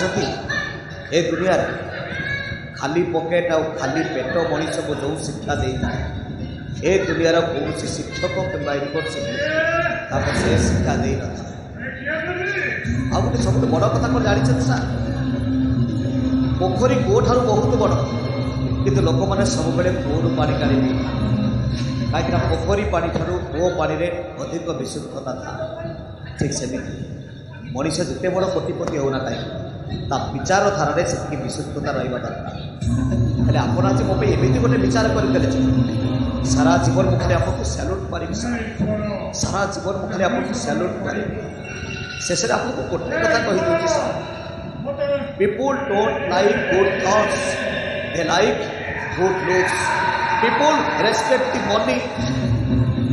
जानी ए दुनिया खाली पॉकेट आउ खाली पेट मनीष को जो शिक्षा देता ए दुनिया कौन शिक्षक कि यूनिवर्सिटी से शिक्षा दे ना आ गए सब बड़ कथा कौन जानी सर पोखरी कूठ बहुत बड़ किंतु लोक मैंने सब बड़े कूर पानी काढ़ी कहीं पोखरी पानी ठार कूओ पानी में अधिक विशुद्धता था ठीक से मनीष जिते बड़ कोटिपति होना कहीं विचारधारा से विशुद्धता रहा दरकार हेल्ले आप आज मो एमती गोटे विचार करदे सारा जीवन मुखे आपको सैल्यूट मारि सारा जीवन मुखे आपको सैल्यूट मारि शेष में आपको गोटे कथा कहीदे sir people don't like good thoughts they like good looks people respect the money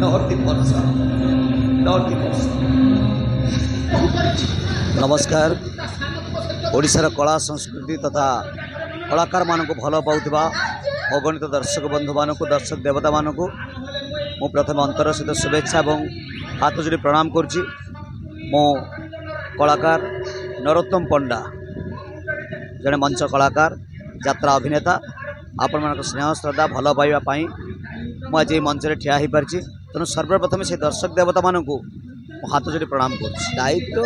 not the person not the person. नमस्कार ओडिशार कला संस्कृति तथा कलाकार मानक भल पाउथिबा अगणित दर्शक बंधु मानक दर्शक देवता मानक मु प्रथम अंतर सहित शुभेच्छा और हाथ जोड़ी प्रणाम करुच्ची। मो कलाकार नरोत्तम पंडा जड़े मंच कलाकार यात्रा अभिनेता आपण मान स्नेह श्रद्धा भल पाइबापी मुझे मंच में ठिया हो पारी तेणु सर्वप्रथम से दर्शक देवता मानक हाथ जोड़ी प्रणाम कर दायित्व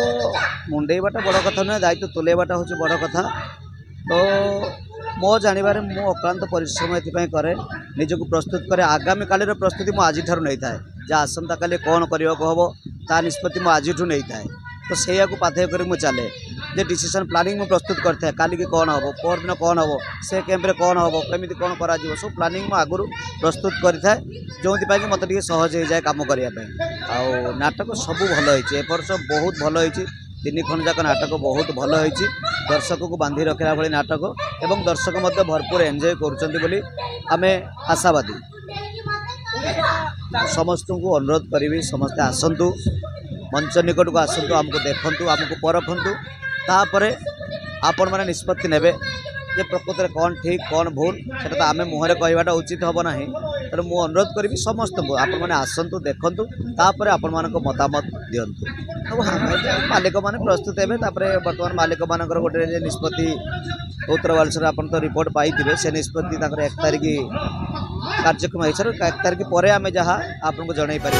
मुंडेबाटा बड़ कथा नुहे दायित्व तुलेबाटा हूँ बड़ कथा तो मो जानवर मु अक्लांत परिश्रम ये कै निजक प्रस्तुत करे आगामी काल प्रस्तुति मुझे आज नहीं था जहाँ आसंता काली कौन करने को हम ता निष्पत्ति मुझे आज नहीं था तो से पाथेय कर चले जे डिसीजन प्लानिंग में प्रस्तुत करता है काली की कौन हम पर दिन कौन हम से कैंप्रे कौन हम कमी कौन कर सब प्लानिंग आगुरी प्रस्तुत करें जो मत सहज हो जाए कम करने आ नाटक सब भल होर्ष बहुत भल हो 3 खंड जाक नाटक बहुत भल हो दर्शक को बांधि रखा भाई नाटक एवं दर्शक मध्य भरपूर एंजॉय करुँच आम आशावादी समस्त को अनुरोध करी समस्ते आसतु मंच निकट को आसतु आमको देखु आमको परखु तापर आपण मैंने निष्पत्ति ने प्रकृत में कौन ठीक कौन भूल से तो आम मुहर कहवाटा उचित हम ना तेणु मुझे अनुरोध करी समस्त को आपण आसतु देखु तापर आपण मान मतामत दिंतु मालिक मैंने प्रस्तुत हे बर्तमान मालिक मान गोटे निष्पत्ति उत्तर बालेश्वर आप तो रिपोर्ट पाई से निष्पत्ति 1 तारिख कार्यक्रम हो 1 तारिख पर आम जहाँ आपको जन पार।